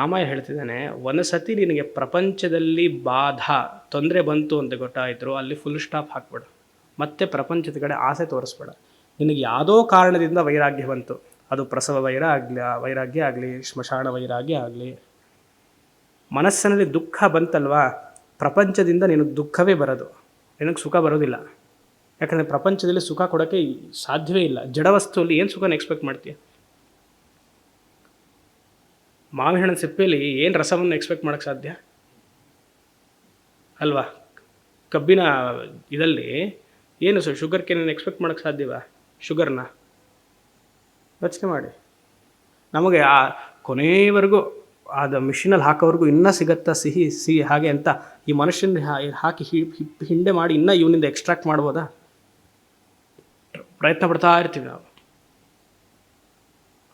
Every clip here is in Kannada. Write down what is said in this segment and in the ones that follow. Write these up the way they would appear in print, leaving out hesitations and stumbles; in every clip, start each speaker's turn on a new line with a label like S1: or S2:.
S1: ರಾಮ ಹೇಳ್ತಿದ್ದಾನೆ, ಒಂದು ಸತಿ ನಿನಗೆ ಪ್ರಪಂಚದಲ್ಲಿ ತೊಂದರೆ ಬಂತು ಅಂತ ಗೊತ್ತಾಯಿತು, ಅಲ್ಲಿ ಫುಲ್ ಸ್ಟಾಪ್ ಹಾಕ್ಬೇಡ. ಮತ್ತೆ ಪ್ರಪಂಚದ ಕಡೆ ಆಸೆ ತೋರಿಸ್ಬೇಡ. ನಿನಗೆ ಯಾವುದೋ ಕಾರಣದಿಂದ ವೈರಾಗ್ಯ ಬಂತು, ಅದು ಪ್ರಸವ ವೈರಾಗ್ಯ ಆಗಲಿ, ಸ್ಮಶಾನ ವೈರಾಗ್ಯ ಆಗಲಿ, ಮನಸ್ಸಿನಲ್ಲಿ ದುಃಖ ಬಂತಲ್ವಾ, ಪ್ರಪಂಚದಿಂದ ನಿನಗೆ ದುಃಖವೇ ಬರೋದು, ನಿನಗೆ ಸುಖ ಬರೋದಿಲ್ಲ. ಯಾಕಂದರೆ ಪ್ರಪಂಚದಲ್ಲಿ ಸುಖ ಕೊಡೋಕ್ಕೆ ಸಾಧ್ಯವೇ ಇಲ್ಲ. ಜಡವಸ್ತುವಲ್ಲಿ ಏನು ಸುಖನ ಎಕ್ಸ್ಪೆಕ್ಟ್ ಮಾಡ್ತೀಯ? ಮಾವಿನ ಹಣ್ಣಿನ ಸಿಪ್ಪೆಯಲ್ಲಿ ಏನು ರಸವನ್ನು ಎಕ್ಸ್ಪೆಕ್ಟ್ ಮಾಡೋಕ್ಕೆ ಸಾಧ್ಯ ಅಲ್ವಾ? ಕಬ್ಬಿನ ಇದರಲ್ಲಿ ಏನು ಶುಗರ್ ಕೇನನ್ನು ಎಕ್ಸ್ಪೆಕ್ಟ್ ಮಾಡೋಕ್ಕೆ ಸಾಧ್ಯವಾ? ಶುಗರ್ನ ಯೋಚನೆ ಮಾಡಿ. ನಮಗೆ ಆ ಕೊನೆಯವರೆಗೂ ಅದು ಮಿಷಿನಲ್ಲಿ ಹಾಕೋವರೆಗೂ ಇನ್ನೂ ಸಿಗತ್ತಾ ಸಿಹಿ ಹಾಗೆ ಅಂತ ಈ ಮನುಷ್ಯನ ಹಾಕಿ ಹಿಂಡೆ ಮಾಡಿ ಇನ್ನೂ ಇವನಿಂದ ಎಕ್ಸ್ಟ್ರಾಕ್ಟ್ ಮಾಡ್ಬೋದಾ? ಪ್ರಯತ್ನ ಪಡ್ತಾ ಇರ್ತೀವಿ ನಾವು,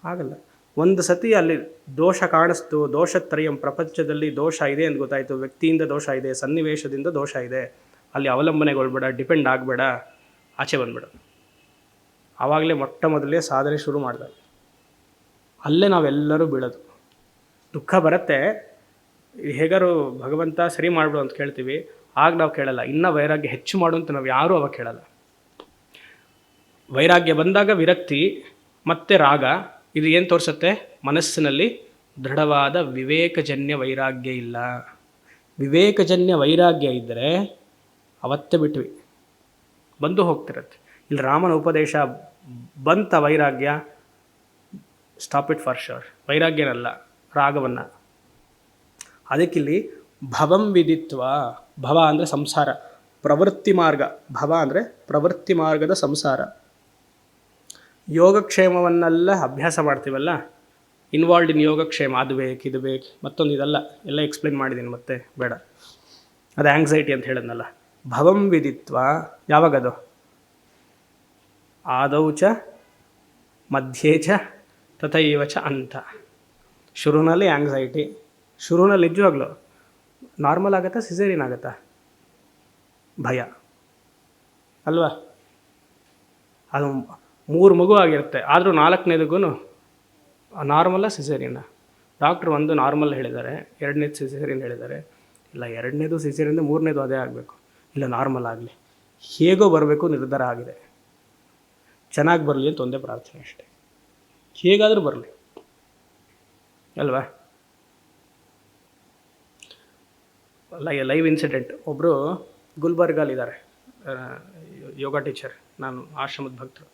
S1: ಆಗಲ್ಲ. ಒಂದು ಸತಿ ಅಲ್ಲಿ ದೋಷ ಕಾಣಿಸ್ತು, ದೋಷತ್ರಯಂ, ಪ್ರಪಂಚದಲ್ಲಿ ದೋಷ ಇದೆ ಅಂತ ಗೊತ್ತಾಯಿತು, ವ್ಯಕ್ತಿಯಿಂದ ದೋಷ ಇದೆ, ಸನ್ನಿವೇಶದಿಂದ ದೋಷ ಇದೆ, ಅಲ್ಲಿ ಅವಲಂಬನೆಗೊಳ್ಬೇಡ, ಡಿಪೆಂಡ್ ಆಗಬೇಡ, ಆಚೆ ಬಂದ್ಬೇಡ. ಆವಾಗಲೇ ಮೊದಲೇ ಸಾಧನೆ ಶುರು ಮಾಡಿದಾಗ ಅಲ್ಲೇ ನಾವೆಲ್ಲರೂ ಬೀಳೋದು. ದುಃಖ ಬರುತ್ತೆ, ಹೇಗಾರು ಭಗವಂತ ಸರಿ ಮಾಡ್ಬಿಡು ಅಂತ ಕೇಳ್ತೀವಿ, ಆಗ ನಾವು ಕೇಳಲ್ಲ. ಇನ್ನೂ ವೈರಾಗ್ಯ ಹೆಚ್ಚು ಮಾಡು ಅಂತ ನಾವು ಯಾರೂ ಅವಾಗ ಕೇಳಲ್ಲ. ವೈರಾಗ್ಯ ಬಂದಾಗ ವಿರಕ್ತಿ ಮತ್ತು ರಾಗ, ಇದು ಏನು ತೋರಿಸುತ್ತೆ? ಮನಸ್ಸಿನಲ್ಲಿ ದೃಢವಾದ ವಿವೇಕಜನ್ಯ ವೈರಾಗ್ಯ ಇಲ್ಲ. ವಿವೇಕಜನ್ಯ ವೈರಾಗ್ಯ ಇದ್ದರೆ ಅವತ್ತೇ ಬಿಟ್ವಿ, ಬಂದು ಹೋಗ್ತಿರತ್ತೆ. ಇಲ್ಲಿ ರಾಮನ ಉಪದೇಶ ಬಂತ ವೈರಾಗ್ಯ, ಸ್ಟಾಪ್ ಇಟ್ ಫಾರ್ ಶೋರ್. ವೈರಾಗ್ಯನಲ್ಲ, ರಾಗವನ್ನು. ಅದಕ್ಕಿಲ್ಲಿ ಭವಂ ವಿದಿತ್ವ, ಭವ ಅಂದರೆ ಸಂಸಾರ, ಪ್ರವೃತ್ತಿ ಮಾರ್ಗ. ಭವ ಅಂದರೆ ಪ್ರವೃತ್ತಿ ಮಾರ್ಗದ ಸಂಸಾರ. ಯೋಗಕ್ಷೇಮವನ್ನೆಲ್ಲ ಅಭ್ಯಾಸ ಮಾಡ್ತೀವಲ್ಲ, ಇನ್ವಾಲ್ಡ್ ಇನ್ ಯೋಗಕ್ಷೇಮ, ಅದು ಬೇಕು ಇದು ಬೇಕು ಮತ್ತೊಂದು ಇದೆಲ್ಲ ಎಲ್ಲ ಎಕ್ಸ್ಪ್ಲೇನ್ ಮಾಡಿದ್ದೀನಿ, ಮತ್ತೆ ಬೇಡ. ಅದು ಆಂಗ್ಸೈಟಿ ಅಂತ ಹೇಳಿದ್ನಲ್ಲ. ಭವಂ ವಿದಿತ್ವ ಯಾವಾಗದು? ಆದೌ ಚ ಮಧ್ಯೆ ಚ ತಥೈವ ಚ ಅಂತ. ಶುರುನಲ್ಲಿ ಆಂಗ್ಸೈಟಿ, ಶುರುನಲ್ಲಿ ನಿಜವಾಗ್ಲು ನಾರ್ಮಲ್ ಆಗುತ್ತಾ ಸಿಸೇರಿಯನ್ ಆಗುತ್ತಾ? ಭಯ ಅಲ್ವಾ? ಅದು 3 ಮಗು ಆಗಿರುತ್ತೆ, ಆದರೂ 4ನೇದಕ್ಕೂ ನಾರ್ಮಲ್ಲ ಸಿಸೇರಿಯನ್ನ? ಡಾಕ್ಟ್ರು ಒಂದು ನಾರ್ಮಲ್ ಹೇಳಿದ್ದಾರೆ, 2ನೇದು ಸಿಸೇರಿಯನ್ ಹೇಳಿದ್ದಾರೆ. ಇಲ್ಲ, 2ನೇದು ಸಿಸೇರಿಯನ್, 3ನೇದು ಅದೇ ಆಗಬೇಕು, ಇಲ್ಲ ನಾರ್ಮಲ್ ಆಗಲಿ, ಹೇಗೋ ಬರಬೇಕು ನಿರ್ಧಾರ ಆಗಿದೆ. ಚೆನ್ನಾಗಿ ಬರಲಿ ಅಂತ ಒಂದೇ ಪ್ರಾರ್ಥನೆ ಅಷ್ಟೇ, ಹೇಗಾದರೂ ಬರಲಿ ಅಲ್ವಾ? Live incident. ಒಬ್ಬರು ಗುಲ್ಬರ್ಗಲ್ಲಿದ್ದಾರೆ, ಯೋಗ ಟೀಚರ್. ನಾನು ಆಶ್ರಮದ ಭಕ್ತರು,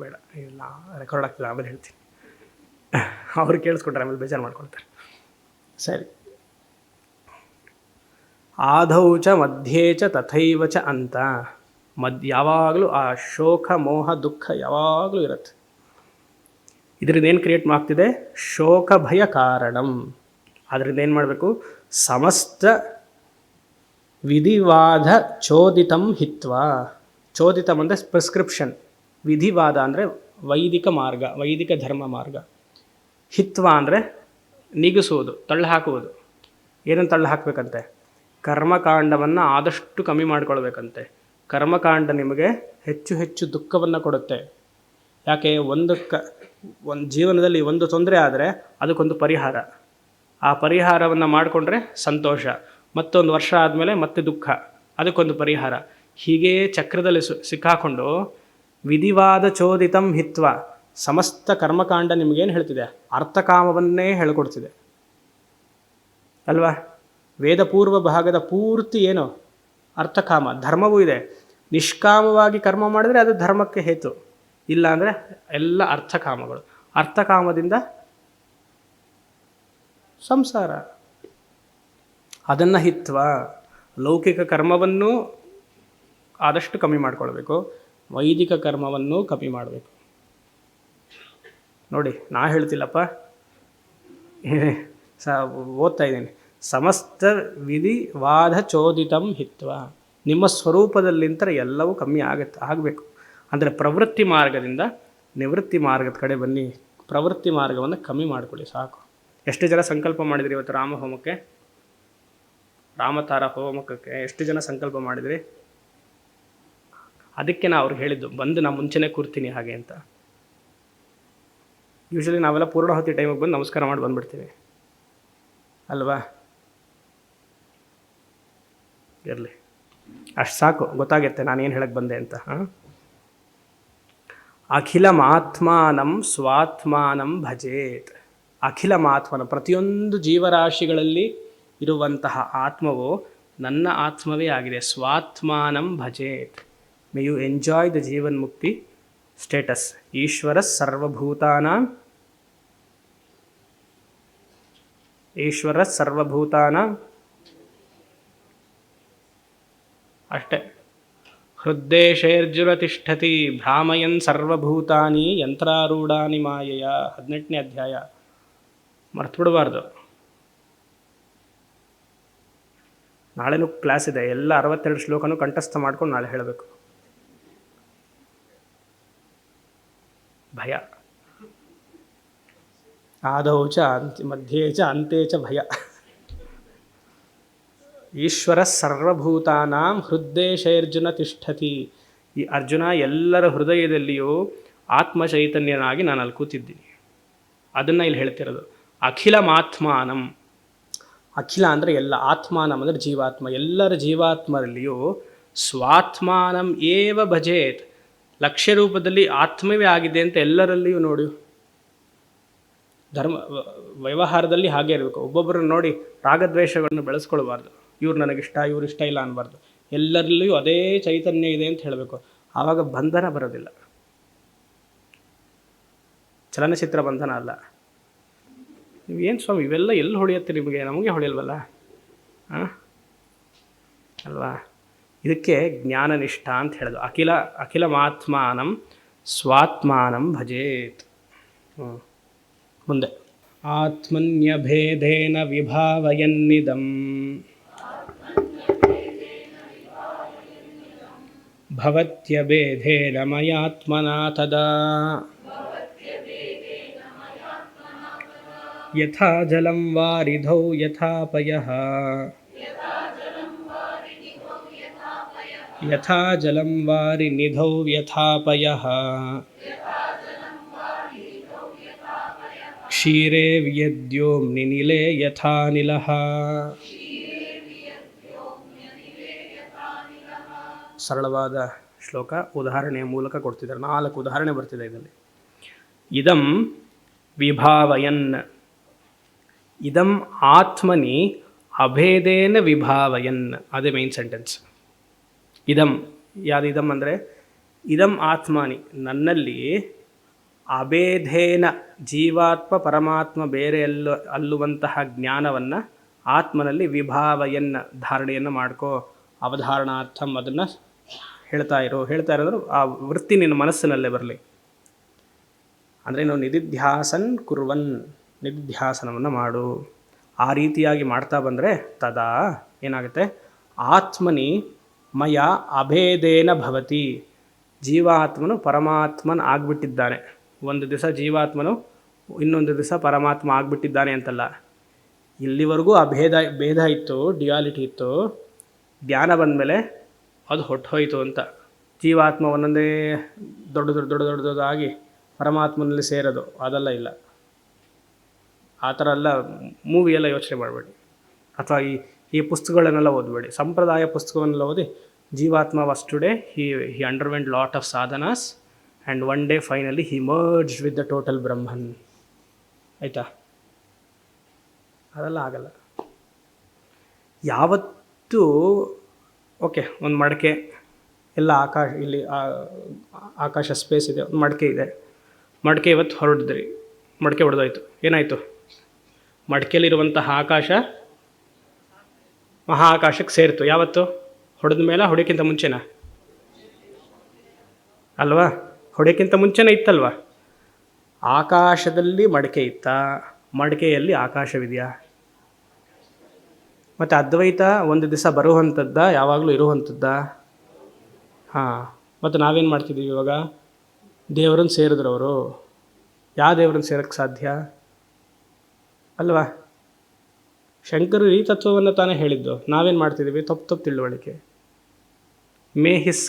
S1: ಬೇಡ ಇಲ್ಲ ರೆಕಾರ್ಡ್ ಆಗ್ತದೆ, ಆಮೇಲೆ ಹೇಳ್ತೀನಿ. ಅವ್ರು ಕೇಳಿಸ್ಕೊಂಡ್ರೆ ಆಮೇಲೆ ಬೇಜಾರು ಮಾಡ್ಕೊಳ್ತಾರೆ. ಸರಿ. ಆದೌ ಚ ಮಧ್ಯೆ ಚ ತಥೈವ ಚ ಅಂತ. ಯಾವಾಗಲೂ ಆ ಶೋಕ ಮೋಹ ದುಃಖ ಯಾವಾಗಲೂ ಇರುತ್ತೆ. ಇದರಿಂದ ಏನು ಕ್ರಿಯೇಟ್ ಮಾಡ್ತಿದೆ? ಶೋಕ ಭಯ ಕಾರಣಂ. ಅದರಿಂದ ಏನು ಮಾಡಬೇಕು? ಸಮಸ್ತ ವಿಧಿವಾದ ಚೋದಿತಂ ಹಿತ್ವ. ಚೋದಿತಂ ಅಂದರೆ ಪ್ರಿಸ್ಕ್ರಿಪ್ಷನ್, ವಿಧಿವಾದ ಅಂದರೆ ವೈದಿಕ ಮಾರ್ಗ, ವೈದಿಕ ಧರ್ಮ ಮಾರ್ಗ. ಹಿತ್ವ ಅಂದರೆ ನಿಗಿಸುವುದು, ತಳ್ಳಿ ಹಾಕುವುದು. ಏನನ್ನು ತಳ್ಳಿ ಹಾಕಬೇಕಂತೆ? ಕರ್ಮಕಾಂಡವನ್ನು ಆದಷ್ಟು ಕಮ್ಮಿ ಮಾಡ್ಕೊಳ್ಬೇಕಂತೆ. ಕರ್ಮಕಾಂಡ ನಿಮಗೆ ಹೆಚ್ಚು ಹೆಚ್ಚು ದುಃಖವನ್ನು ಕೊಡುತ್ತೆ. ಯಾಕೆ? ಒಂದು ಜೀವನದಲ್ಲಿ ಒಂದು ತೊಂದರೆ ಆದರೆ ಅದಕ್ಕೊಂದು ಪರಿಹಾರ, ಆ ಪರಿಹಾರವನ್ನು ಮಾಡಿಕೊಂಡ್ರೆ ಸಂತೋಷ, ಮತ್ತೊಂದು ವರ್ಷ ಆದಮೇಲೆ ಮತ್ತೆ ದುಃಖ, ಅದಕ್ಕೊಂದು ಪರಿಹಾರ. ಹೀಗೆ ಚಕ್ರದಲ್ಲಿ ಸಿಕ್ಕಾಕೊಂಡು ವಿಧಿವಾದ ಚೋದಿತಂ ಹಿತ್ವ. ಸಮಸ್ತ ಕರ್ಮಕಾಂಡ ನಿಮಗೇನು ಹೇಳ್ತಿದೆ? ಅರ್ಥಕಾಮವನ್ನೇ ಹೇಳಿಕೊಡ್ತಿದೆ ಅಲ್ವಾ? ವೇದಪೂರ್ವ ಭಾಗದ ಪೂರ್ತಿ ಏನು? ಅರ್ಥಕಾಮ. ಧರ್ಮವೂ ಇದೆ. ನಿಷ್ಕಾಮವಾಗಿ ಕರ್ಮ ಮಾಡಿದರೆ ಅದು ಧರ್ಮಕ್ಕೆ ಹೇತು, ಇಲ್ಲ ಅಂದರೆ ಎಲ್ಲ ಅರ್ಥಕಾಮಗಳು. ಅರ್ಥಕಾಮದಿಂದ ಸಂಸಾರ. ಅದನ್ನು ಹಿತ್ವ. ಲೌಕಿಕ ಕರ್ಮವನ್ನು ಆದಷ್ಟು ಕಮ್ಮಿ ಮಾಡ್ಕೊಳ್ಬೇಕು, ವೈದಿಕ ಕರ್ಮವನ್ನು ಕಮ್ಮಿ ಮಾಡಬೇಕು. ನೋಡಿ, ನಾ ಹೇಳ್ತಿಲ್ಲಪ್ಪ, ಓದ್ತಾ ಇದ್ದೀನಿ. ಸಮಸ್ತ ವಿಧಿ ವಾದ ಚೋದಿತಂ ಹಿತ್ವ. ನಿಮ್ಮ ಸ್ವರೂಪದಲ್ಲಿಂತರ ಎಲ್ಲವೂ ಕಮ್ಮಿ ಆಗಬೇಕು. ಅಂದರೆ ಪ್ರವೃತ್ತಿ ಮಾರ್ಗದಿಂದ ನಿವೃತ್ತಿ ಮಾರ್ಗದ ಕಡೆ ಬನ್ನಿ. ಪ್ರವೃತ್ತಿ ಮಾರ್ಗವನ್ನು ಕಮ್ಮಿ ಮಾಡಿಕೊಳ್ಳಿ ಸಾಕು. ಎಷ್ಟು ಜನ ಸಂಕಲ್ಪ ಮಾಡಿದ್ರಿ ಇವತ್ತು ರಾಮ ಹೋಮಕ್ಕೆ, ರಾಮತಾರ ಹೋಮಕ್ಕೆ ಎಷ್ಟು ಜನ ಸಂಕಲ್ಪ ಮಾಡಿದ್ರಿ? ಅದಕ್ಕೆ ನಾ ಅವ್ರಿಗೆ ಹೇಳಿದ್ದು, ಬಂದು ನಾ ಮುಂಚೆನೇ ಕೂರ್ತೀನಿ ಹಾಗೆ ಅಂತ. ಯೂಶ್ವಲಿ ನಾವೆಲ್ಲ ಪೂರ್ಣಾಹುತಿ ಟೈಮಿಗೆ ಬಂದು ನಮಸ್ಕಾರ ಮಾಡಿ ಬಂದುಬಿಡ್ತೀವಿ ಅಲ್ವಾ. ಇರಲಿ, ಅಷ್ಟು ಸಾಕು, ಗೊತ್ತಾಗುತ್ತೆ ನಾನೇನು ಹೇಳಕ್ಕೆ ಬಂದೆ ಅಂತ. ಅಖಿಲಮಾತ್ಮಾನಂ ಸ್ವಾತ್ಮಾನಂ ಭಜೇತ್. ಅಖಿಲಮಾತ್ಮನ, ಪ್ರತಿಯೊಂದು ಜೀವರಾಶಿಗಳಲ್ಲಿ ಇರುವಂತಹ ಆತ್ಮವು ನನ್ನ ಆತ್ಮವೇ ಆಗಿದೆ. ಸ್ವಾತ್ಮಾನಂ ಭಜೇತ್. May you enjoy the jeevan mukti status. Ishwara ಸರ್ವಭೂತಾನಾಂ ಅಷ್ಟೇ. ಹೃದ್ದೇಶೇರ್ಜುನ ತಿಷ್ಠತಿ ಭ್ರಾಮಯನ್ ಸರ್ವಭೂತಾನಿ ಯಂತ್ರಾರೂಢಾನಿ ಮಾಯೆಯ. 18ನೇ ಅಧ್ಯಾಯ, ಮರ್ತುಬಿಡಬಾರ್ದು. ನಾಳೆನೂ ಕ್ಲಾಸ್ ಇದೆ, ಎಲ್ಲ 62 ಶ್ಲೋಕನೂ ಕಂಠಸ್ಥ ಮಾಡ್ಕೊಂಡು ನಾಳೆ ಹೇಳಬೇಕು. ಭಯ ಆದೌ ಚ ಮಧ್ಯೆ ಚ ಅಂತೆ ಚ ಭಯ. ಈಶ್ವರ ಸರ್ವಭೂತಾನಾಂ ಹೃದ್ದೇಶೈರ್ಜುನ ತಿಷ್ಠತಿ. ಈ ಅರ್ಜುನ ಎಲ್ಲರ ಹೃದಯದಲ್ಲಿಯೂ ಆತ್ಮ ಚೈತನ್ಯನಾಗಿ ನಾನು ಅಲ್ಲಿ ಕೂತಿದ್ದೀನಿ. ಅದನ್ನು ಇಲ್ಲಿ ಹೇಳ್ತಿರೋದು. ಅಖಿಲಮಾತ್ಮಾನಂ. ಅಖಿಲ ಅಂದರೆ ಎಲ್ಲ, ಆತ್ಮಾನಂ ಅಂದರೆ ಜೀವಾತ್ಮ. ಎಲ್ಲರ ಜೀವಾತ್ಮರಲ್ಲಿಯೂ ಸ್ವಾತ್ಮಾನಂ ಏವ ಭಜೇತ್. ಲಕ್ಷ್ಯ ರೂಪದಲ್ಲಿ ಆತ್ಮವೇ ಆಗಿದೆ ಅಂತ ಎಲ್ಲರಲ್ಲಿಯೂ ನೋಡಿ. ವ್ಯವಹಾರದಲ್ಲಿ ಹಾಗೆ ಇರಬೇಕು. ಒಬ್ಬೊಬ್ಬರನ್ನು ನೋಡಿ ರಾಗದ್ವೇಷಗಳನ್ನು ಬೆಳೆಸ್ಕೊಳ್ಬಾರ್ದು. ಇವ್ರು ನನಗಿಷ್ಟ, ಇವ್ರು ಇಷ್ಟ ಇಲ್ಲ ಅನ್ನಬಾರ್ದು. ಎಲ್ಲರಲ್ಲಿಯೂ ಅದೇ ಚೈತನ್ಯ ಇದೆ ಅಂತ ಹೇಳಬೇಕು. ಆವಾಗ ಬಂಧನ ಬರೋದಿಲ್ಲ. ಚಲನಚಿತ್ರ ಬಂಧನ ಅಲ್ಲ. ನೀವೇನು ಸ್ವಾಮಿ ಇವೆಲ್ಲ ಎಲ್ಲಿ ಹೊಳೆಯುತ್ತೆ ನಿಮಗೆ? ನಮಗೆ ಹೊಳೆಯಲ್ವಲ್ಲ ಅಲ್ವಾ. ಇದಕ್ಕೆ ಜ್ಞಾನನಿಷ್ಠ ಅಂತ ಹೇಳೋದು. ಅಖಿಲಮಾತ್ಮಾನಂ ಸ್ವಾತ್ಮಾನಂ ಭಜೇತ್. ಮುಂದೆ ಆತ್ಮನ್ಯಭೇದೇನ ವಿಭಾವಯನ್ನಿದಂ ಭವತ್ಯಭೇದೇನ ಮಯಾತ್ಮನಾ ತದಾ ಯಥಾ ಜಲಂ ವಾರಿಧೌ ಯಥಾಪಯಃ ಯಥಾ ಜಲಂ ವಾರಿನಿಧೌ ಯಥಾಪಯಃ ಕ್ಷೀರೇ ವ್ಯದ್ಯೋಮ್ನಿ ನಿಲೇ ಯಥಾನಿಲಃ. ಸರಳವಾದ ಶ್ಲೋಕ, ಉದಾಹರಣೆಯ ಮೂಲಕ ಕೊಡ್ತಿದ್ದಾರೆ. 4 ಉದಾಹರಣೆ ಬರ್ತಿದೆ ಇದರಲ್ಲಿ. ಇದಂ ವಿಭಾವಯನ್. ಇದಂ ಆತ್ಮನಿ ಅಭೇದೇನ ವಿಭಾವಯನ್. ಅದೇ ಮೈನ್ ಸೆಂಟೆನ್ಸ್. ಇದಂ, ಯಾವುದು ಇದಂ ಅಂದರೆ ಇದಂ ಆತ್ಮನಿ, ನನ್ನಲ್ಲಿ ಅಭೇದೇನ, ಜೀವಾತ್ಮ ಪರಮಾತ್ಮ ಬೇರೆ ಅಲ್ಲುವಂತಹ ಜ್ಞಾನವನ್ನು ಆತ್ಮನಲ್ಲಿ ವಿಭಾವಯನ್, ಧಾರಣೆಯನ್ನು ಮಾಡ್ಕೋ. ಅವಧಾರಣಾರ್ಥಂ, ಅದನ್ನು ಹೇಳ್ತಾ ಇರೋದು ಆ ವೃತ್ತಿ ನಿನ್ನ ಮನಸ್ಸಿನಲ್ಲೇ ಬರಲಿ. ಅಂದರೆ ನಾವು ನಿಧಿಧ್ಯಾಸನ್ ಕುರ್ವನ್, ನಿಧಿಧ್ಯಾಸನವನ್ನು ಮಾಡು. ಆ ರೀತಿಯಾಗಿ ಮಾಡ್ತಾ ಬಂದರೆ ತದಾ ಏನಾಗುತ್ತೆ, ಆತ್ಮನಿ ಮಯ ಅಭೇದೇನ ಭವತಿ. ಜೀವಾತ್ಮನು ಪರಮಾತ್ಮನ ಆಗಿಬಿಟ್ಟಿದ್ದಾನೆ. ಒಂದು ದಿವಸ ಜೀವಾತ್ಮನು ಇನ್ನೊಂದು ದಿವಸ ಪರಮಾತ್ಮ ಆಗಿಬಿಟ್ಟಿದ್ದಾನೆ ಅಂತಲ್ಲ. ಇಲ್ಲಿವರೆಗೂ ಆ ಭೇದ ಇತ್ತು, ಡ್ಯುಯಾಲಿಟಿ ಇತ್ತು. ಧ್ಯಾನ ಬಂದಮೇಲೆ ಅದು ಹೊಟ್ಟೋಯ್ತು ಅಂತ. ಜೀವಾತ್ಮ ಒಂದೊಂದೇ ದೊಡ್ಡದಾಗಿ ಪರಮಾತ್ಮನಲ್ಲಿ ಸೇರೋದು ಅದೆಲ್ಲ ಇಲ್ಲ. ಆ ಥರ ಎಲ್ಲ ಮೂವಿಯೆಲ್ಲ ಯೋಚನೆ ಮಾಡಬೇಡಿ, ಅಥವಾ ಈ ಪುಸ್ತಕಗಳನ್ನೆಲ್ಲ ಓದಬೇಡಿ. ಸಂಪ್ರದಾಯ ಪುಸ್ತಕವನ್ನೆಲ್ಲ ಓದಿ jivatma was today he underwent lot of sadhanas and one day finally he merged with the total Brahman. ಆಯಿತಾ? ಅದೆಲ್ಲ ಆಗಲ್ಲ. ಯಾವತ್ತೂ ಓಕೆ, ಒಂದು ಮಡಕೆ, ಎಲ್ಲ ಆಕಾಶ, ಇಲ್ಲಿ ಆಕಾಶ ಸ್ಪೇಸ್ ಇದೆ, ಒಂದು ಮಡಕೆ ಇದೆ. ಮಡಕೆ ಇವತ್ತು ಹೊರಡಿದ್ರಿ, ಮಡಕೆ ಹೊಡೆದೋಯ್ತು. ಏನಾಯಿತು? ಮಡಕೆಯಲ್ಲಿರುವಂತಹ ಆಕಾಶ ಮಹಾ ಆಕಾಶಕ್ಕೆ ಸೇರಿತು. ಯಾವತ್ತು? ಹೊಡೆದ ಮೇಲೆ, ಹೊಡೆಯೋಕ್ಕಿಂತ ಮುಂಚೆನಾ? ಅಲ್ವಾ? ಹೊಡೆಯೋಕ್ಕಿಂತ ಮುಂಚೆನೇ ಇತ್ತಲ್ವ? ಆಕಾಶದಲ್ಲಿ ಮಡಕೆ ಇತ್ತಾ? ಮಡಕೆಯಲ್ಲಿ ಆಕಾಶವಿದೆಯಾ? ಮತ್ತು ಅದ್ವೈತ ಒಂದು ದಿವಸ ಬರುವಂಥದ್ದ, ಯಾವಾಗಲೂ ಇರುವಂಥದ್ದ? ಹಾಂ. ಮತ್ತು ನಾವೇನು ಮಾಡ್ತಿದ್ದೀವಿ ಇವಾಗ? ದೇವರನ್ನು ಸೇರಿದ್ರು ಅವರು. ಯಾವ ದೇವರನ್ನು ಸೇರೋಕ್ಕೆ ಸಾಧ್ಯ ಅಲ್ವಾ? ಶಂಕರರು ಈ ತತ್ವವನ್ನು ತಾನೇ ಹೇಳಿದ್ದು. ನಾವೇನು ಮಾಡ್ತಿದ್ದೀವಿ? ತಪ್ಪು ತಿಳುವಳಿಕೆ. May his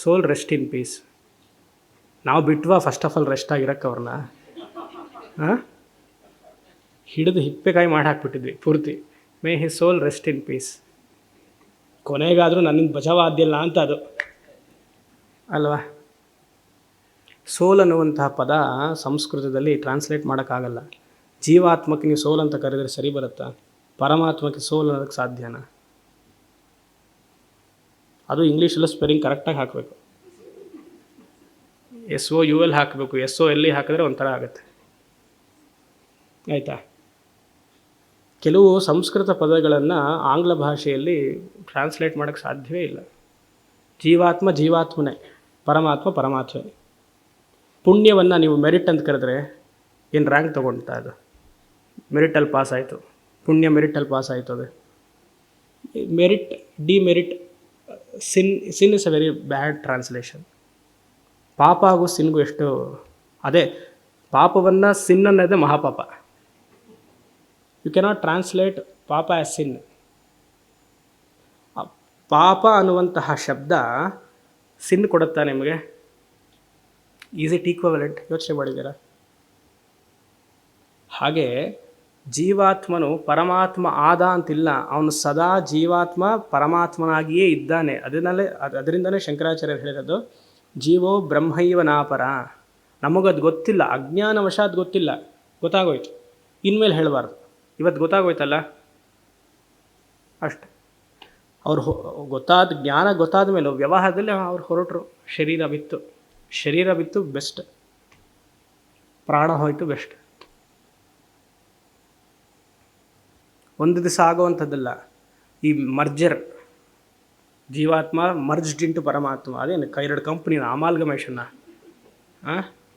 S1: soul rest in peace. ನಾವು ಬಿಟ್ವಾ ಫಸ್ಟ್ ಆಫ್ ಆಲ್ ರೆಸ್ಟ್ ಆಗಿರೋಕ್ಕೆ ಅವ್ರನ್ನ? ಹಾಂ, ಹಿಡಿದು ಹಿಪ್ಪೆಕಾಯಿ ಮಾಡಿ ಹಾಕ್ಬಿಟ್ಟಿದ್ವಿ ಪೂರ್ತಿ. May his soul rest in peace. ಕೊನೆಗಾದರೂ ನನ್ನಿಂದ ಬಚಾವಾದ್ಯಲ್ಲ ಅಂತ ಅದು ಅಲ್ವಾ. ಸೋಲ್ ಅನ್ನುವಂತಹ ಪದ ಸಂಸ್ಕೃತದಲ್ಲಿ ಟ್ರಾನ್ಸ್ಲೇಟ್ ಮಾಡೋಕ್ಕಾಗಲ್ಲ. ಜೀವಾತ್ಮಕ್ಕೆ ನೀವು ಸೋಲ್ ಅಂತ ಕರೆದರೆ ಸರಿ ಬರುತ್ತಾ? ಪರಮಾತ್ಮಕ್ಕೆ ಸೋಲ್ ಅನ್ನೋದಕ್ಕೆ ಸಾಧ್ಯನಾ? ಅದು ಇಂಗ್ಲೀಷಲ್ಲೂ ಸ್ಪೆಲ್ಲಿಂಗ್ ಕರೆಕ್ಟಾಗಿ ಹಾಕಬೇಕು. SOUL ಹಾಕಬೇಕು. SOLE ಹಾಕಿದ್ರೆ ಒಂಥರ ಆಗುತ್ತೆ. ಆಯಿತಾ? ಕೆಲವು ಸಂಸ್ಕೃತ ಪದಗಳನ್ನು ಆಂಗ್ಲ ಭಾಷೆಯಲ್ಲಿ ಟ್ರಾನ್ಸ್ಲೇಟ್ ಮಾಡೋಕ್ಕೆ ಸಾಧ್ಯವೇ ಇಲ್ಲ. ಜೀವಾತ್ಮ ಜೀವಾತ್ಮನೇ, ಪರಮಾತ್ಮ ಪರಮಾತ್ಮನೇ. ಪುಣ್ಯವನ್ನು ನೀವು ಮೆರಿಟ್ ಅಂತ ಕರೆದ್ರೆ ಏನು ರ್ಯಾಂಕ್ ತೊಗೊಳ್ತಾ ಅದು? ಮೆರಿಟಲ್ಲಿ ಪಾಸ್ ಆಯಿತು. ಪುಣ್ಯ ಮೆರಿಟಲ್ಲಿ ಪಾಸ್ ಆಯಿತು. ಅದು merit, demerit, sin is a very bad translation. ಪಾಪ ಹಾಗೂ ಸಿನ್ಗೂ ಎಷ್ಟು ಅದೇ ಪಾಪವನ್ನು ಸಿನ್ ಅನ್ನೋದೇ ಮಹಾಪಾಪ. ಯು ಕೆನಾಟ್ ಟ್ರಾನ್ಸ್ಲೇಟ್ ಪಾಪ ಆ್ಯಸ್ ಸಿನ್. ಪಾಪ ಅನ್ನುವಂತಹ ಶಬ್ದ ಸಿನ್ ಕೊಡುತ್ತಾ ನಿಮಗೆ? Is it equivalent? ಯೋಚನೆ ಮಾಡಿದ್ದೀರಾ? ಹಾಗೆ ಜೀವಾತ್ಮನು ಪರಮಾತ್ಮ ಆದ ಅಂತಿಲ್ಲ. ಅವನು ಸದಾ ಜೀವಾತ್ಮ ಪರಮಾತ್ಮನಾಗಿಯೇ ಇದ್ದಾನೆ. ಅದರಿಂದಲೇ ಶಂಕರಾಚಾರ್ಯರು ಹೇಳಿರೋದು ಜೀವೋ ಬ್ರಹ್ಮೈವ ನಾಪರ. ನಮಗದು ಗೊತ್ತಿಲ್ಲ, ಅಜ್ಞಾನವಶಾತ್ ಗೊತ್ತಿಲ್ಲ. ಗೊತ್ತಾಗೋಯ್ತು, ಇನ್ಮೇಲೆ ಹೇಳಬಾರ್ದು. ಇವತ್ತು ಗೊತ್ತಾಗೋಯ್ತಲ್ಲ ಅಷ್ಟೆ. ಅವ್ರು ಜ್ಞಾನ ಗೊತ್ತಾದ ಮೇಲೆ ವ್ಯವಹಾರದಲ್ಲಿ ಅವ್ರು ಹೊರಟರು. ಶರೀರ ಬಿತ್ತು ಬೆಸ್ಟ್, ಪ್ರಾಣ ಹೋಯಿತು ಬೆಸ್ಟ್. ಒಂದು ದಿವಸ ಆಗುವಂಥದ್ದಲ್ಲ. ಈ ಮರ್ಜರ್, ಜೀವಾತ್ಮ ಮರ್ಜ್ಡ್ ಇಂಟು ಪರಮಾತ್ಮ, ಅದೇನು ಎರಡು ಕಂಪ್ನಿನ ಅಮಾಲ್ಗಮೇಷನ್ನ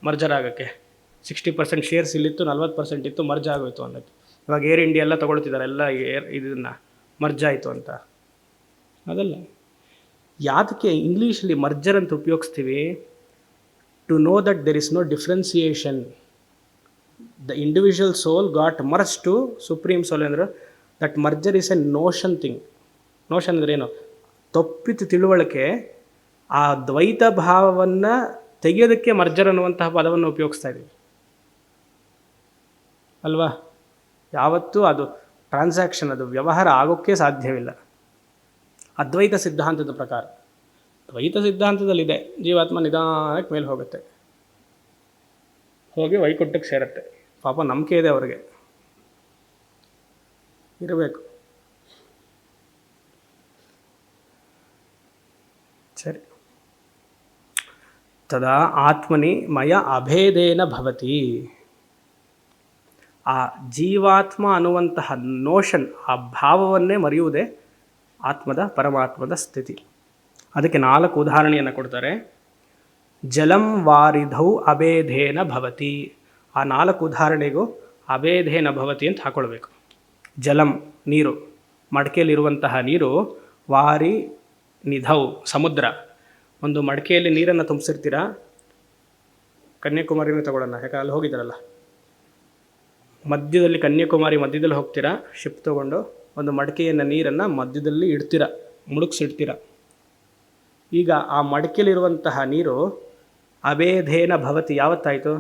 S1: ಮರ್ಜರ್ ಆಗೋಕ್ಕೆ 60% ಶೇರ್ಸ್ ಇಲ್ಲಿತ್ತು, 40% ಇತ್ತು, ಮರ್ಜ್ ಆಗೋಯ್ತು ಅನ್ನೋದು. ಇವಾಗ ಏರ್ ಇಂಡಿಯಾ ಎಲ್ಲ ತೊಗೊಳ್ತಿದ್ದಾರೆ, ಎಲ್ಲ ಇದನ್ನು ಮರ್ಜ್ ಆಯಿತು ಅಂತ. ಅದಲ್ಲ. ಯಾವುದಕ್ಕೆ ಇಂಗ್ಲೀಷಲ್ಲಿ ಮರ್ಜರ್ ಅಂತ ಉಪಯೋಗಿಸ್ತೀವಿ? To know that there is no differentiation. The individual soul got merge to supreme soul. ಅಂದರೆ that merger is a notion thing. Notion ಅಂದರೆ ಏನು? ತಪ್ಪಿತು ತಿಳುವಳಿಕೆ. ಆ ದ್ವೈತ ಭಾವವನ್ನು ತೆಗೆಯೋದಕ್ಕೆ ಮರ್ಜರ್ ಅನ್ನುವಂತಹ ಪದವನ್ನು ಉಪಯೋಗಿಸ್ತಾ ಇದ್ದೀವಿ ಅಲ್ವಾ? ಯಾವತ್ತೂ ಅದು ಟ್ರಾನ್ಸಾಕ್ಷನ್, ಅದು ವ್ಯವಹಾರ ಆಗೋಕ್ಕೆ ಸಾಧ್ಯವಿಲ್ಲ ಅದ್ವೈತ ಸಿದ್ಧಾಂತದ ಪ್ರಕಾರ. ದ್ವೈತ ಸಿದ್ಧಾಂತದಲ್ಲಿದೆ ಜೀವಾತ್ಮ ನಿಧಾನಕ್ಕೆ ಮೇಲೆ ಹೋಗುತ್ತೆ, ಹೋಗಿ ವೈಕುಂಠಕ್ಕೆ ಸೇರುತ್ತೆ. ಪಾಪ ನಂಬಿಕೆ ಇದೆ ಅವ್ರಿಗೆ, ಇರಬೇಕು. ಸರಿ. ತದಾ ಆತ್ಮನಿ ಮಯ ಅಭೇದೇನ ಭವತಿ. ಆ ಜೀವಾತ್ಮ ಅನ್ನುವಂತಹ ನೋಷನ್, ಆ ಭಾವವನ್ನೇ ಮರೆಯುವುದೇ ಆತ್ಮದ ಪರಮಾತ್ಮದ ಸ್ಥಿತಿ. ಅದಕ್ಕೆ 4 ಉದಾಹರಣೆಯನ್ನು ಕೊಡ್ತಾರೆ. ಜಲಂ ವಾರಿಧೌ ಅಭೇದೇನ ಭವತಿ. ಆ 4 ಉದಾಹರಣೆಗೂ ಅಭೇದೇನ ಭವತಿ ಅಂತ ಹಾಕ್ಕೊಳ್ಬೇಕು. ಜಲಂ ನೀರು, ಮಡಕೆಯಲ್ಲಿರುವಂತಹ ನೀರು. ವಾರಿ ನಿಧೌ ಸಮುದ್ರ. ಒಂದು ಮಡಕೆಯಲ್ಲಿ ನೀರನ್ನು ತುಂಬಿಸಿರ್ತೀರ. ಕನ್ಯಾಕುಮಾರಿನ ತಗೊಳ್ಳೋಣ, ಯಾಕಂದ್ರೆ ಅಲ್ಲಿ ಹೋಗಿದ್ದಾರಲ್ಲ. ಮಧ್ಯದಲ್ಲಿ ಕನ್ಯಾಕುಮಾರಿ ಮಧ್ಯದಲ್ಲಿ ಹೋಗ್ತೀರಾ ಶಿಪ್ ತೊಗೊಂಡು, ಒಂದು ಮಡಕೆಯನ್ನು ನೀರನ್ನು ಮಧ್ಯದಲ್ಲಿ ಇಡ್ತೀರ, ಮುಳುಗಿಸಿಡ್ತೀರ. ಈಗ ಆ ಮಡಕೆಯಲ್ಲಿರುವಂತಹ ನೀರು ಅಭೇದೇನ ಭವತಿ ಯಾವತ್ತಾಯಿತು?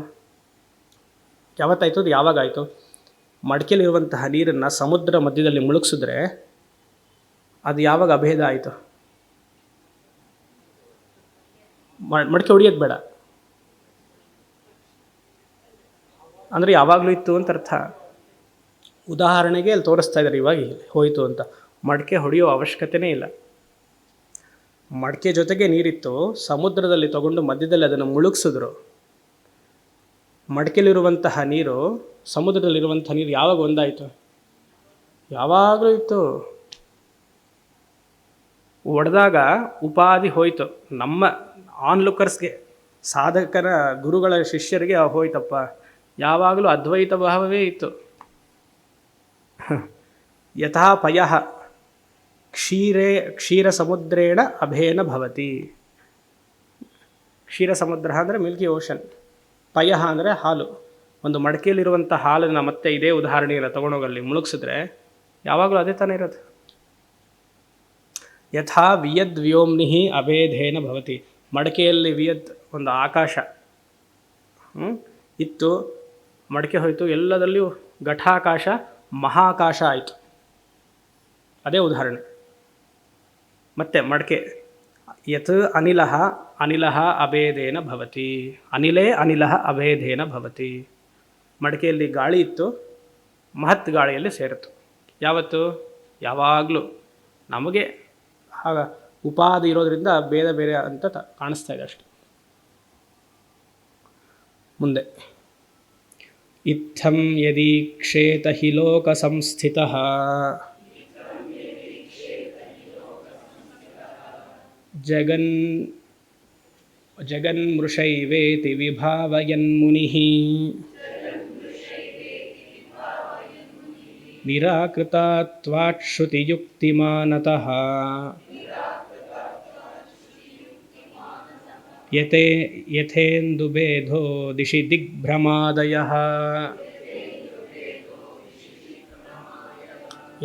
S1: ಅದು ಯಾವಾಗಾಯಿತು? ಮಡಕೆಯಲ್ಲಿರುವಂತಹ ನೀರನ್ನು ಸಮುದ್ರ ಮಧ್ಯದಲ್ಲಿ ಮುಳುಗಿಸಿದ್ರೆ ಅದು ಯಾವಾಗ ಅಭೇದ ಆಯಿತು? ಮಡಕೆ ಹೊಡಿಯೋದು ಬೇಡ ಅಂದರೆ ಯಾವಾಗಲೂ ಇತ್ತು ಅಂತ ಅರ್ಥ. ಉದಾಹರಣೆಗೆ ಅಲ್ಲಿ ತೋರಿಸ್ತಾ ಇದ್ದಾರೆ, ಇವಾಗ ಹೋಯಿತು ಅಂತ. ಮಡಕೆ ಹೊಡೆಯೋ ಅವಶ್ಯಕತೆಯೇ ಇಲ್ಲ. ಮಡಕೆ ಜೊತೆಗೆ ನೀರಿತ್ತು, ಸಮುದ್ರದಲ್ಲಿ ತಗೊಂಡು ಮಧ್ಯದಲ್ಲಿ ಅದನ್ನು ಮುಳುಗಿಸಿದ್ರು. ಮಡಕೆಯಲ್ಲಿರುವಂತಹ ನೀರು ಸಮುದ್ರದಲ್ಲಿರುವಂತಹ ನೀರು ಯಾವಾಗ ಒಂದಾಯಿತು? ಯಾವಾಗಲೂ ಇತ್ತು. ಒಡೆದಾಗ ಉಪಾಧಿ ಹೋಯಿತು. ನಮ್ಮ ಆನ್ಲುಕರ್ಸ್ಗೆ, ಸಾಧಕರ ಗುರುಗಳ ಶಿಷ್ಯರಿಗೆ ಹೋಯ್ತಪ್ಪ. ಯಾವಾಗಲೂ ಅದ್ವೈತ ಭಾವವೇ ಇತ್ತು. ಯಥಾ ಪಯಃ ಕ್ಷೀರ ಸಮುದ್ರೇಣ ಅಭೇನ ಭವತಿ. ಕ್ಷೀರ ಸಮುದ್ರ ಅಂದರೆ ಮಿಲ್ಕಿ ಓಷನ್. ಪಯಃ ಅಂದರೆ ಹಾಲು. ಒಂದು ಮಡಕೆಯಲ್ಲಿರುವಂಥ ಹಾಲನ್ನು ಮತ್ತೆ ಇದೇ ಉದಾಹರಣೆಯನ್ನು ತೊಗೊಂಡೋಗಲ್ಲಿ ಮುಳುಗಿಸಿದ್ರೆ ಯಾವಾಗಲೂ ಅದೇ ತಾನೇ ಇರೋದು. ಯಥಾ ವಿಯದ್ ವ್ಯೋಮ್ನಿ ಅಭೇದೇನ ಭವತಿ. ಮಡಕೆಯಲ್ಲಿ ವಿಯದ್ ಒಂದು ಆಕಾಶ ಇತ್ತು, ಮಡಕೆ ಹೋಯಿತು, ಎಲ್ಲದಲ್ಲಿಯೂ ಘಟಾಕಾಶ ಮಹಾಕಾಶ ಆಯಿತು. ಅದೇ ಉದಾಹರಣೆ. ಮತ್ತು ಮಡಕೆ ಯತ್ ಅನಿಲಃ ಅನಿಲಃ ಅಭೇದೇನ ಭವತಿ, ಅನಿಲೇ ಅನಿಲಃ ಅಭೇದೇನ ಭವತಿ. ಮಡಕೆಯಲ್ಲಿ ಗಾಳಿ ಇತ್ತು, ಮಹತ್ ಗಾಳಿಯಲ್ಲಿ ಸೇರಿತು. ಯಾವತ್ತು? ಯಾವಾಗಲೂ ನಮಗೆ ಆಗ ಉಪಾಧಿ ಇರೋದರಿಂದ ಬೇರೆ ಬೇರೆ ಅಂತ ಕಾಣಿಸ್ತಾ ಇದೆ ಅಷ್ಟೆ. ಮುಂದೆ ಇತ್ತಂ ಯದಿ ಕ್ಷೇತ ಹಿ ಲೋಕ ಸಂಸ್ಥಿತಃ ಜಗನ್ಮೃಷೈವೇತಿ ವಿಭಾವಯನ್ಮುನಿಃ ನಿರಾಕೃತಾತ್ವಾತ್ ಶ್ರುತಿಯುಕ್ತಿಮಾನತಃ ಯಥೇಂದುಭೇದೋ ದಿಶಿ ದಿಗ್ಭ್ರಮಾದಯಃ.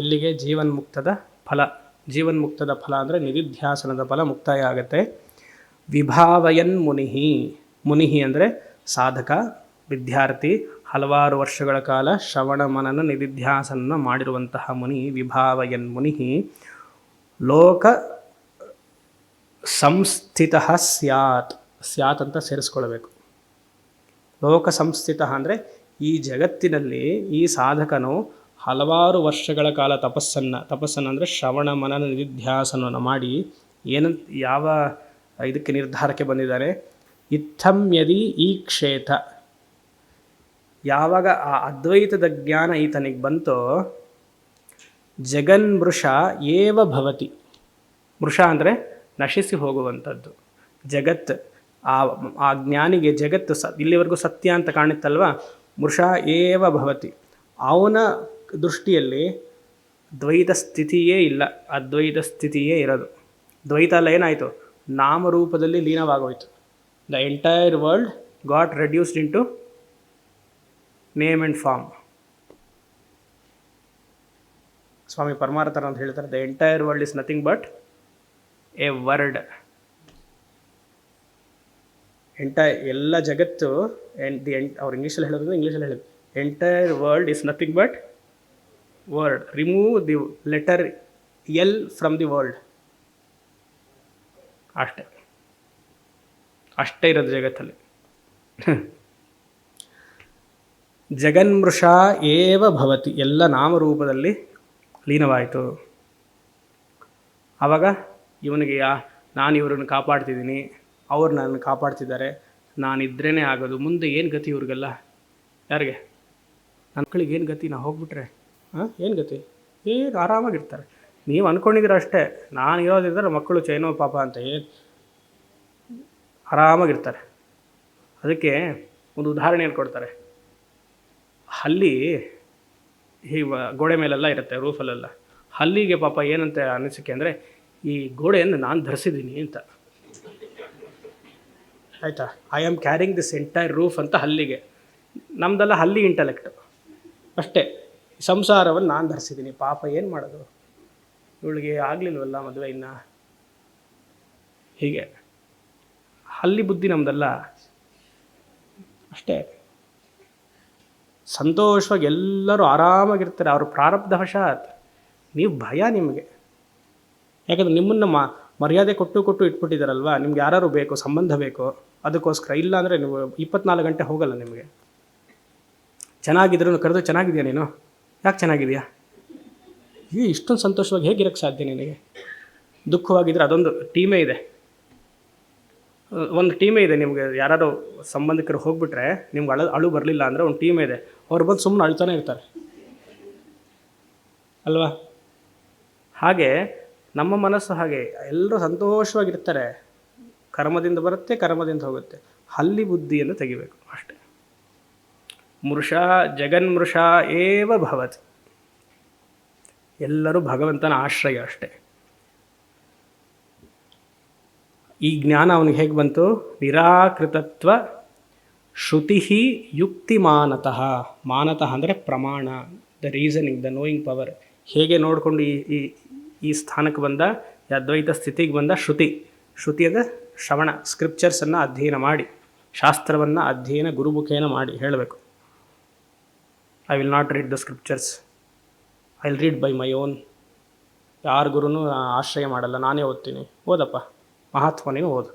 S1: ಇಲ್ಲಿಗೆ ಜೀವನ್ಮುಕ್ತದ ಫಲ. ಜೀವನ್ಮುಕ್ತದ ಫಲ ಅಂದರೆ ನಿಧಿಧ್ಯಾಸನದ ಫಲ ಮುಕ್ತಾಯ ಆಗುತ್ತೆ. ವಿಭಾವಯನ್ ಮುನಿಹಿ. ಮುನಿಹಿ ಅಂದರೆ ಸಾಧಕ, ವಿದ್ಯಾರ್ಥಿ, ಹಲವಾರು ವರ್ಷಗಳ ಕಾಲ ಶ್ರವಣ ಮನನ ನಿಧಿಧ್ಯಾಸನ ಮಾಡಿರುವಂತಹ ಮುನಿ. ವಿಭಾವಯನ್ ಮುನಿಹಿ ಲೋಕ ಸಂಸ್ಥಿತ ಸ್ಯಾತ್. ಸ್ಯಾತ್ ಅಂತ ಸೇರಿಸ್ಕೊಳ್ಬೇಕು. ಲೋಕ ಸಂಸ್ಥಿತ ಅಂದರೆ ಈ ಜಗತ್ತಿನಲ್ಲಿ ಈ ಸಾಧಕನು ಹಲವಾರು ವರ್ಷಗಳ ಕಾಲ ತಪಸ್ಸನ್ನು ಅಂದರೆ ಶ್ರವಣ ಮನನ ನಿಧಿಧ್ಯಾಸನವನ್ನು ಮಾಡಿ ಯಾವ ಇದಕ್ಕೆ ನಿರ್ಧಾರಕ್ಕೆ ಬಂದಿದ್ದಾರೆ? ಇತ್ತಂ ಯದಿ ಈ ಕ್ಷೇತ, ಯಾವಾಗ ಆ ಅದ್ವೈತದ ಜ್ಞಾನ ಈತನಿಗೆ ಬಂತೋ, ಜಗನ್ಮೃಷ ಏವ ಭವತಿ. ಮೃಷ ಅಂದರೆ ನಶಿಸಿ ಹೋಗುವಂಥದ್ದು. ಜಗತ್, ಆ ಜ್ಞಾನಿಗೆ ಜಗತ್ತು ಇಲ್ಲಿವರೆಗೂ ಸತ್ಯ ಅಂತ ಕಾಣುತ್ತಲ್ವ, ಮೃಷ ಏವ ಭವತಿ. ಅವನ ದೃಷ್ಟಿಯಲ್ಲಿ ದ್ವೈತ ಸ್ಥಿತಿಯೇ ಇಲ್ಲ, ಅದ್ವೈತ ಸ್ಥಿತಿಯೇ ಇರೋದು. ದ್ವೈತ ಅಲ್ಲ, ಏನಾಯಿತು? ನಾಮರೂಪದಲ್ಲಿ ಲೀನವಾಗೋಯಿತು. The entire world got reduced into name and form. Swami ಪರಮಾರ್ಥರು ಅಂತ ಹೇಳ್ತಾರೆ, the entire world is nothing but a word. ಎಲ್ಲ ಜಗತ್ತು ಅವ್ರು ಇಂಗ್ಲೀಷಲ್ಲಿ ಹೇಳೋದು, ಇಂಗ್ಲೀಷಲ್ಲಿ ಹೇಳೋದು, entire world is nothing but word. Remove the letter L from the world. ಅಷ್ಟೇ ಇರೋದು ಜಗತ್ತಲ್ಲಿ. ಜಗನ್ಮೃಷ ಏವ ಭವತಿ, ಎಲ್ಲ ನಾಮರೂಪದಲ್ಲಿ ಲೀನವಾಯಿತು. ಆವಾಗ ಇವನಿಗೆ ನಾನು ಇವ್ರನ್ನ ಕಾಪಾಡ್ತಿದ್ದೀನಿ, ಅವ್ರು ನನ್ನ ಕಾಪಾಡ್ತಿದ್ದಾರೆ, ನಾನಿದ್ರೇ ಆಗೋದು, ಮುಂದೆ ಏನು ಗತಿ ಇವ್ರಿಗೆಲ್ಲ? ಯಾರಿಗೆ? ನನ್ನ ಮಕ್ಕಳಿಗೆ ಏನು ಗತಿ? ನಾ ಹೋಗ್ಬಿಟ್ರೆ ಏನು ಗತಿ? ಏನು ಆರಾಮಾಗಿರ್ತಾರೆ. ನೀವು ಅಂದ್ಕೊಂಡಿದ್ದೀರ ಅಷ್ಟೇ, ನಾನು ಇರೋದಿದ್ದರೆ ಮಕ್ಕಳು ಚೈನೋ ಪಾಪ ಅಂತ ಏನು ಆರಾಮಾಗಿರ್ತಾರೆ. ಅದಕ್ಕೆ ಒಂದು ಉದಾಹರಣೆ ಹೇಳ್ಕೊಡ್ತಾರೆ. ಹಲ್ಲಿ ಈ ಗೋಡೆ ಮೇಲೆಲ್ಲ ಇರುತ್ತೆ, ರೂಫಲ್ಲೆಲ್ಲ. ಹಲ್ಲಿಗೆ ಪಾಪ ಏನಂತ ಅನಿಸಿಕೆ ಅಂದರೆ, ಈ ಗೋಡೆಯನ್ನು ನಾನು ಧರಿಸಿದ್ದೀನಿ ಅಂತ. ಆಯಿತಾ? I am carrying this entire roof ಅಂತ ಹಲ್ಲಿಗೆ. ನಮ್ಮದೆಲ್ಲ ಹಲ್ಲಿ ಇಂಟಲೆಕ್ಟ್ ಅಷ್ಟೇ. ಸಂಸಾರವನ್ನು ನಾನು ಧರಿಸಿದ್ದೀನಿ, ಪಾಪ ಏನು ಮಾಡೋದು, ಇವಳಿಗೆ ಆಗಲಿಲ್ವಲ್ಲ ಮದುವೆ ಇನ್ನು. ಹೀಗೆ ಹಲ್ಲಿ ಬುದ್ಧಿ ನಮ್ಮದಲ್ಲ ಅಷ್ಟೇ. ಸಂತೋಷವಾಗಿ ಎಲ್ಲರೂ ಆರಾಮಾಗಿರ್ತಾರೆ, ಅವರು ಪ್ರಾರಬ್ಧವಶಾತ್. ನೀವು ಭಯ ನಿಮಗೆ, ಯಾಕಂದರೆ ನಿಮ್ಮನ್ನು ಮರ್ಯಾದೆ ಕೊಟ್ಟು ಇಟ್ಬಿಟ್ಟಿದ್ದಾರಲ್ವ. ನಿಮ್ಗೆ ಯಾರು ಬೇಕು, ಸಂಬಂಧ ಬೇಕು, ಅದಕ್ಕೋಸ್ಕರ. ಇಲ್ಲ ಅಂದರೆ ನೀವು 24 ಗಂಟೆ ಹೋಗಲ್ಲ ನಿಮಗೆ. ಚೆನ್ನಾಗಿದ್ರು ಕರೆದು, ಚೆನ್ನಾಗಿದೆಯಾ ನೀನು? ಯಾಕೆ ಚೆನ್ನಾಗಿದೆಯಾ? ಇಷ್ಟೊಂದು ಸಂತೋಷವಾಗಿ ಹೇಗಿರೋಕ್ಕೆ ಸಾಧ್ಯ ನಿನಗೆ? ದುಃಖವಾಗಿದ್ದರೆ ಅದೊಂದು ಟೀಮೇ ಇದೆ, ಒಂದು ಟೀಮೇ ಇದೆ. ನಿಮಗೆ ಯಾರು ಸಂಬಂಧಿಕರು ಹೋಗ್ಬಿಟ್ರೆ ನಿಮ್ಗೆ ಅಳು ಬರಲಿಲ್ಲ ಅಂದರೆ ಒಂದು ಟೀಮೇ ಇದೆ, ಅವ್ರು ಬಂದು ಸುಮ್ಮನೆ ಅಳ್ತಾನೆ ಇರ್ತಾರೆ ಅಲ್ವಾ? ಹಾಗೆ ನಮ್ಮ ಮನಸ್ಸು ಹಾಗೆ, ಎಲ್ಲರೂ ಸಂತೋಷವಾಗಿರ್ತಾರೆ. ಕರ್ಮದಿಂದ ಬರುತ್ತೆ, ಕರ್ಮದಿಂದ ಹೋಗುತ್ತೆ. ಹಲ್ಲಿ ಬುದ್ಧಿಯನ್ನು ತೆಗಿಬೇಕು ಅಷ್ಟೆ. ಜಗನ್ಮೃಷ ಏವ ಭವತಿ. ಎಲ್ಲರೂ ಭಗವಂತನ ಆಶ್ರಯ ಅಷ್ಟೆ. ಈ ಜ್ಞಾನ ಅವನಿಗೆ ಹೇಗೆ ಬಂತು? ನಿರಾಕೃತತ್ವ ಶ್ರುತಿ ಯುಕ್ತಿಮಾನತಃ. ಮಾನತಃ ಅಂದರೆ ಪ್ರಮಾಣ, the reasoning, the knowing power. ಹೇಗೆ ನೋಡಿಕೊಂಡು ಈ ಸ್ಥಾನಕ್ಕೆ ಬಂದ, ಈ ಅದ್ವೈತ ಸ್ಥಿತಿಗೆ ಬಂದ? ಶ್ರುತಿ ಅಂದರೆ ಶ್ರವಣ, ಸ್ಕ್ರಿಪ್ಚರ್ಸನ್ನು ಅಧ್ಯಯನ ಮಾಡಿ, ಶಾಸ್ತ್ರವನ್ನು ಅಧ್ಯಯನ ಗುರುಮುಖೇನ ಮಾಡಿ ಹೇಳಬೇಕು. I will not read the scriptures, I will read by my own. ಯಾರ ಗುರುನೂ ಆಶ್ರಯ ಮಾಡಲ್ಲ, ನಾನೇ ಓದ್ತೀನಿ. ಓದಪ್ಪ, ಮಹಾತ್ಮ ನೀನು ಓದು.